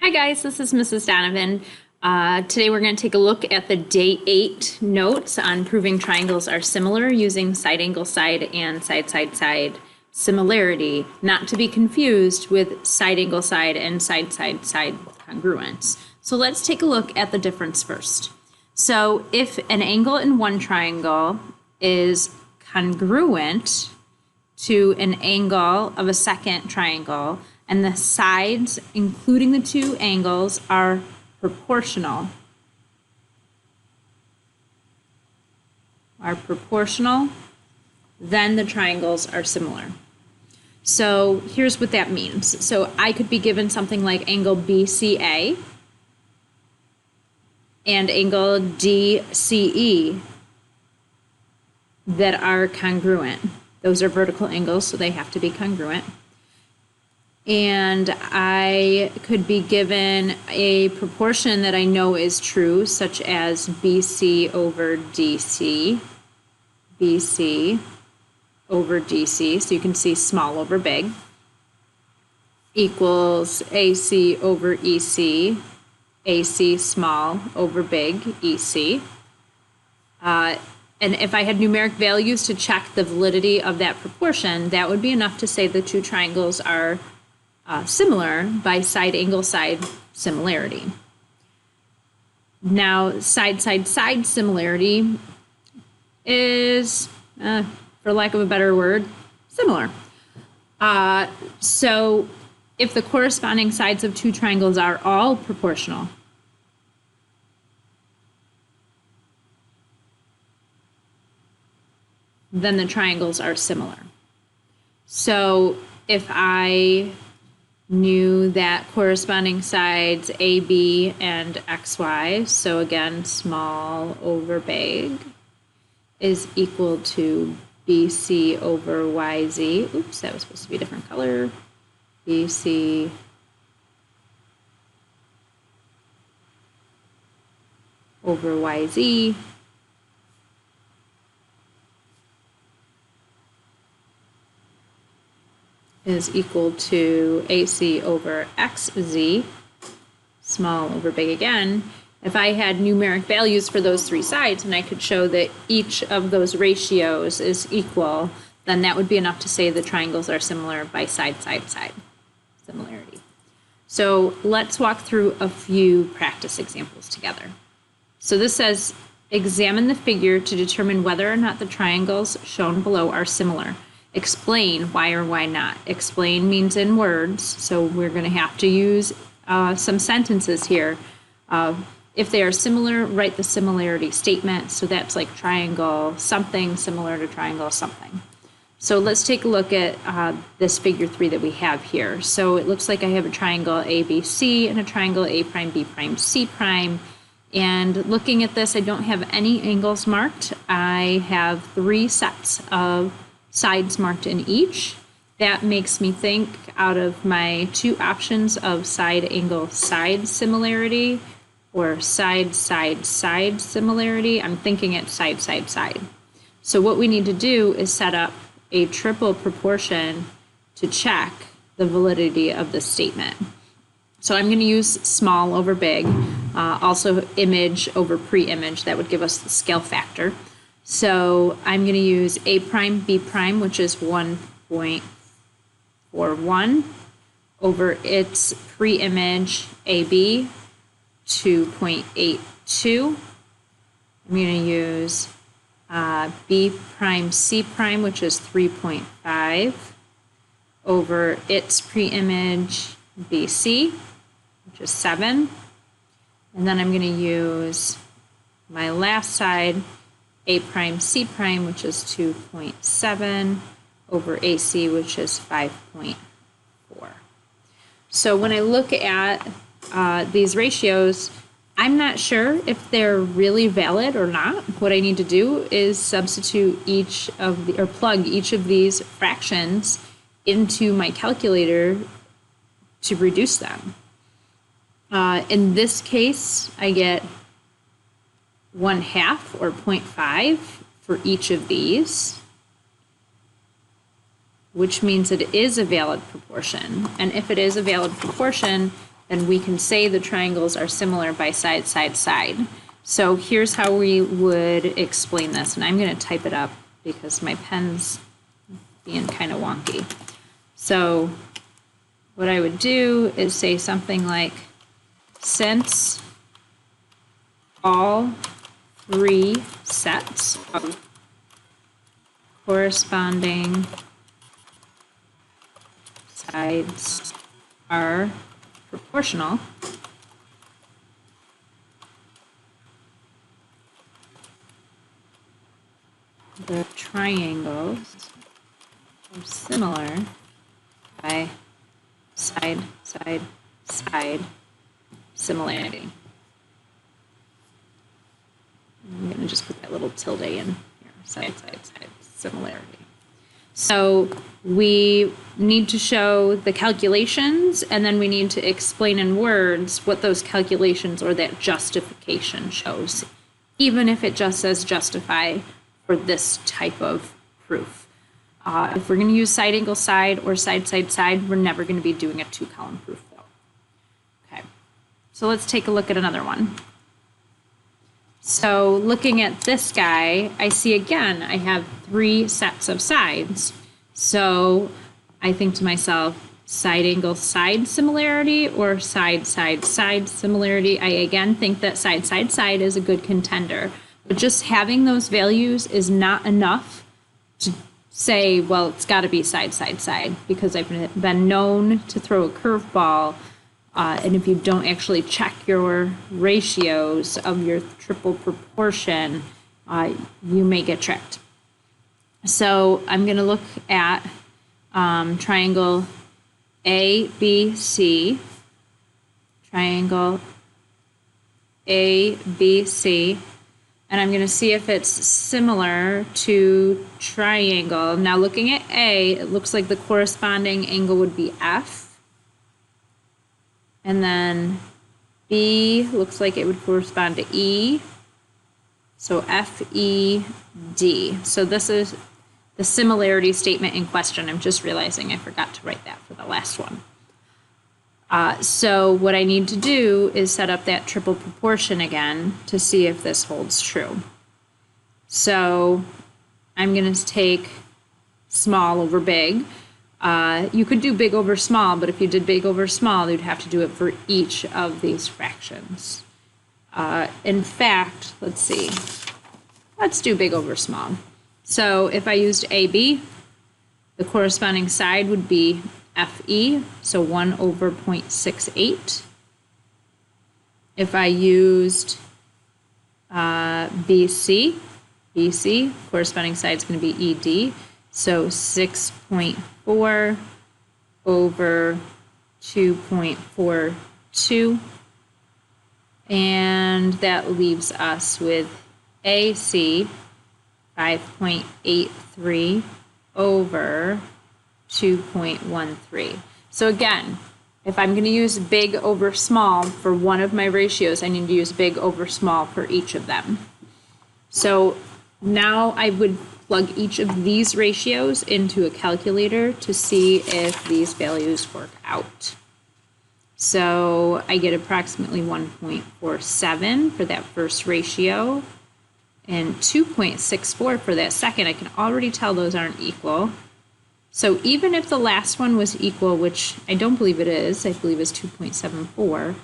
Hi guys, this is Mrs. Donovan. Today we're going to take a look at the Day 8 notes on proving triangles are similar using side angle side and side side side similarity, not to be confused with side angle side and side side side congruence. So let's take a look at the difference first. So if an angle in one triangle is congruent to an angle of a second triangle, and the sides, including the two angles, are proportional. Then the triangles are similar. So here's what that means. So I could be given something like angle BCA and angle DCE that are congruent. Those are vertical angles, so they have to be congruent. And I could be given a proportion that I know is true, such as BC over DC, BC over DC, so you can see small over big, equals AC over EC, AC small over big, EC. And if I had numeric values to check the validity of that proportion, that would be enough to say the two triangles are similar by side angle side similarity. Now, side side side similarity is, for lack of a better word, similar. So if the corresponding sides of two triangles are all proportional, then the triangles are similar. So if I knew that corresponding sides AB and XY, so again, small over big, is equal to BC over YZ. Oops, that was supposed to be a different color. BC over YZ is equal to AC over XZ, small over big again. If I had numeric values for those three sides and I could show that each of those ratios is equal, then that would be enough to say the triangles are similar by side side side similarity. So let's walk through a few practice examples together. So this says, examine the figure to determine whether or not the triangles shown below are similar. Explain why or why not. Explain means in words, so we're going to have to use some sentences here. If they are similar, write the similarity statement. So that's like triangle something similar to triangle something. So let's take a look at this figure 3 that we have here. So it looks like I have a triangle ABC and a triangle A prime, B prime, C prime. And looking at this, I don't have any angles marked. I have 3 sets of sides marked in each. That makes me think out of my 2 options of side angle side similarity or side side side similarity, I'm thinking it's side side side. So what we need to do is set up a triple proportion to check the validity of the statement. So I'm going to use small over big, also image over pre-image. That would give us the scale factor. So I'm going to use A prime, B prime, which is 1.41 over its pre-image AB, 2.82. I'm going to use B prime, C prime, which is 3.5 over its pre-image BC, which is 7. And then I'm going to use my last side, A prime, C prime, which is 2.7 over AC, which is 5.4. So when I look at these ratios, I'm not sure if they're really valid or not. What I need to do is substitute each of the, or plug each of these fractions into my calculator to reduce them. In this case, I get 1/2 or 0.5 for each of these, which means it is a valid proportion. And if it is a valid proportion, then we can say the triangles are similar by side, side, side. So here's how we would explain this, and I'm going to type it up because my pen's being kind of wonky. So what I would do is say something like, since all three sets of corresponding sides are proportional, the triangles are similar by side, side, side similarity. I'm going to just put that little tilde in here, side, side, side similarity. So we need to show the calculations, and then we need to explain in words what those calculations or that justification shows, even if it just says justify for this type of proof. If we're going to use side angle side or side side side, we're never going to be doing a 2-column proof though. Okay, so let's take a look at another one. So looking at this guy, I see again, I have 3 sets of sides. So I think to myself, side angle side similarity or side side side similarity. I again think that side side side is a good contender. But just having those values is not enough to say, well, it's got to be side, side, side, because I've been known to throw a curveball, and if you don't actually check your ratios of your triple proportion, you may get tricked. So I'm going to look at triangle ABC, triangle ABC, and I'm going to see if it's similar to triangle. Now looking at A, it looks like the corresponding angle would be F. And then B looks like it would correspond to E. So FED. So this is the similarity statement in question. I'm just realizing I forgot to write that for the last one. So what I need to do is set up that triple proportion again to see if this holds true. So I'm going to take small over big. You could do big over small, but if you did big over small, you'd have to do it for each of these fractions. In fact, let's see. Let's do big over small. So if I used AB, the corresponding side would be FE, so 1 over 0.68. If I used BC, corresponding side is going to be ED, so 6.4 over 2.42. And that leaves us with AC, 5.83 over 2.13. So again, if I'm going to use big over small for one of my ratios, I need to use big over small for each of them. So now I would plug each of these ratios into a calculator to see if these values work out. So I get approximately 1.47 for that first ratio and 2.64 for that second. I can already tell those aren't equal. So even if the last one was equal, which I don't believe it is, I believe is 2.74,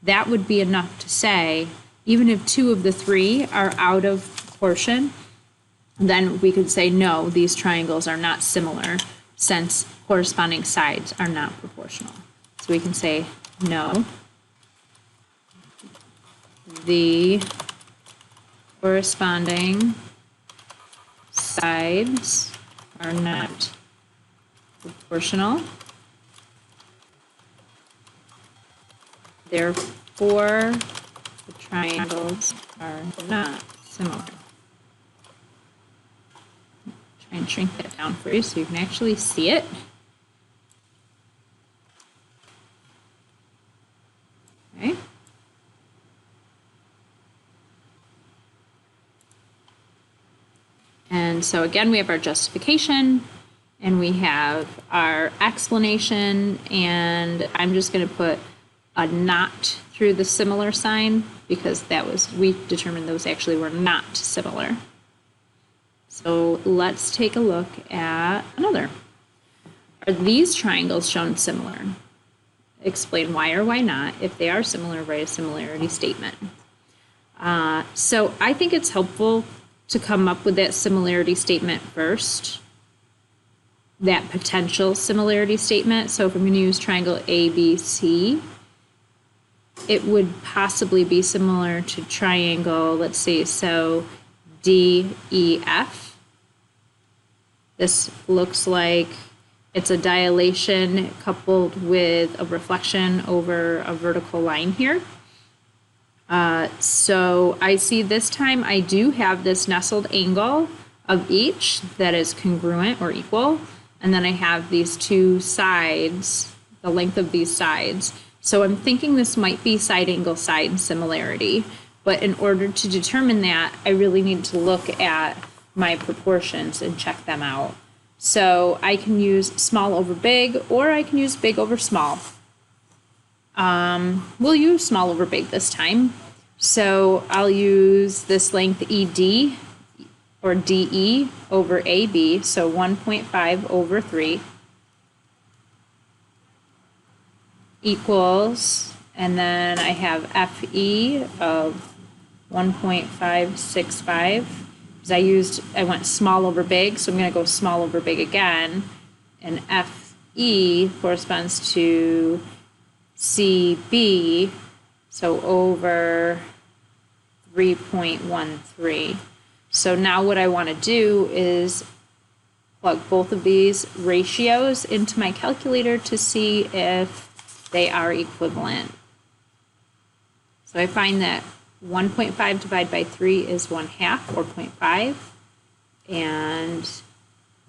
that would be enough to say, even if 2 of the 3 are out of proportion, then we could say, no, these triangles are not similar since corresponding sides are not proportional. So we can say, no, the corresponding sides are not proportional. Therefore, the triangles are not similar. Try and shrink that down for you so you can actually see it. Okay. And so again, we have our justification and we have our explanation, and I'm just going to put a not through the similar sign because we determined those actually were not similar. So let's take a look at another. Are these triangles shown similar? Explain why or why not. If they are similar, write a similarity statement. So I think it's helpful to come up with that similarity statement first, that potential similarity statement. So if I'm going to use triangle ABC, it would possibly be similar to triangle, let's see, so DEF. This looks like it's a dilation coupled with a reflection over a vertical line here. So I see this time I do have this nestled angle of each that is congruent or equal. And then I have these two sides, the length of these sides. So I'm thinking this might be side angle side similarity. But in order to determine that, I really need to look at my proportions and check them out. So I can use small over big, or I can use big over small. We'll use small over big this time. So I'll use this length ED or DE over AB, so 1.5 over 3 equals, and then I have FE of 1.565. I went small over big, so I'm going to go small over big again, and FE corresponds to CB, so over 3.13. So now what I want to do is plug both of these ratios into my calculator to see if they are equivalent. So I find that 1.5 divided by 3 is 1/2, or 0.5, and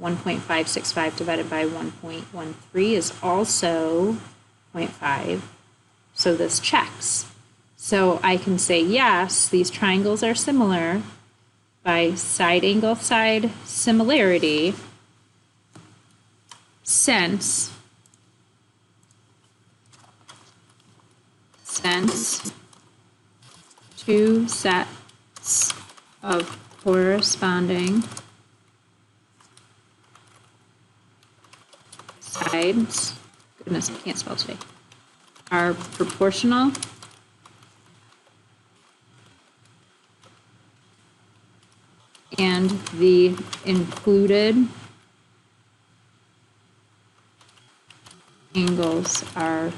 1.565 divided by 1.13 is also 0.5, so this checks. So I can say, yes, these triangles are similar by side angle side similarity, since two sets of corresponding sides, goodness, I can't spell today, are proportional and the included angles are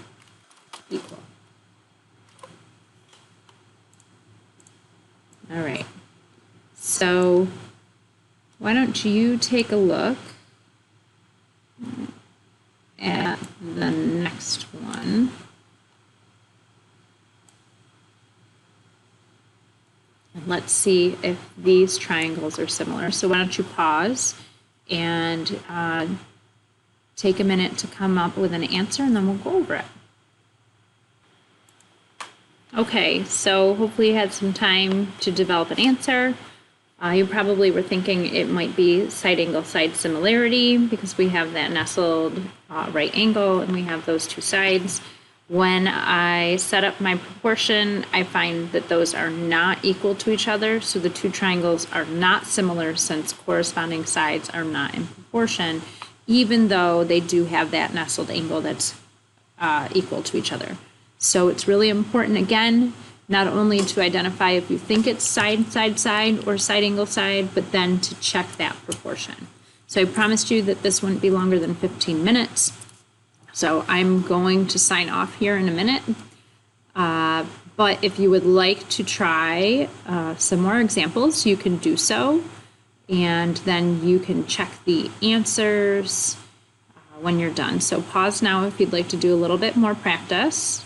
equal. All right, so why don't you take a look at the next one. And let's see if these triangles are similar. So why don't you pause and take a minute to come up with an answer, and then we'll go over it. Okay, so hopefully you had some time to develop an answer. You probably were thinking it might be side angle side similarity because we have that nestled right angle and we have those two sides. When I set up my proportion, I find that those are not equal to each other, so the two triangles are not similar since corresponding sides are not in proportion, even though they do have that nestled angle that's equal to each other. So it's really important, again, not only to identify if you think it's side, side, side, or side angle side, but then to check that proportion. So I promised you that this wouldn't be longer than 15 minutes. So I'm going to sign off here in a minute. But if you would like to try some more examples, you can do so. And then you can check the answers when you're done. So pause now if you'd like to do a little bit more practice.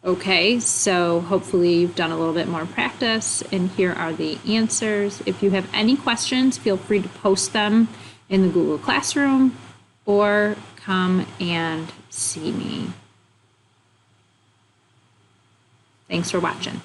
Okay, so hopefully you've done a little bit more practice, and here are the answers. If you have any questions, feel free to post them in the Google Classroom or come and see me. Thanks for watching.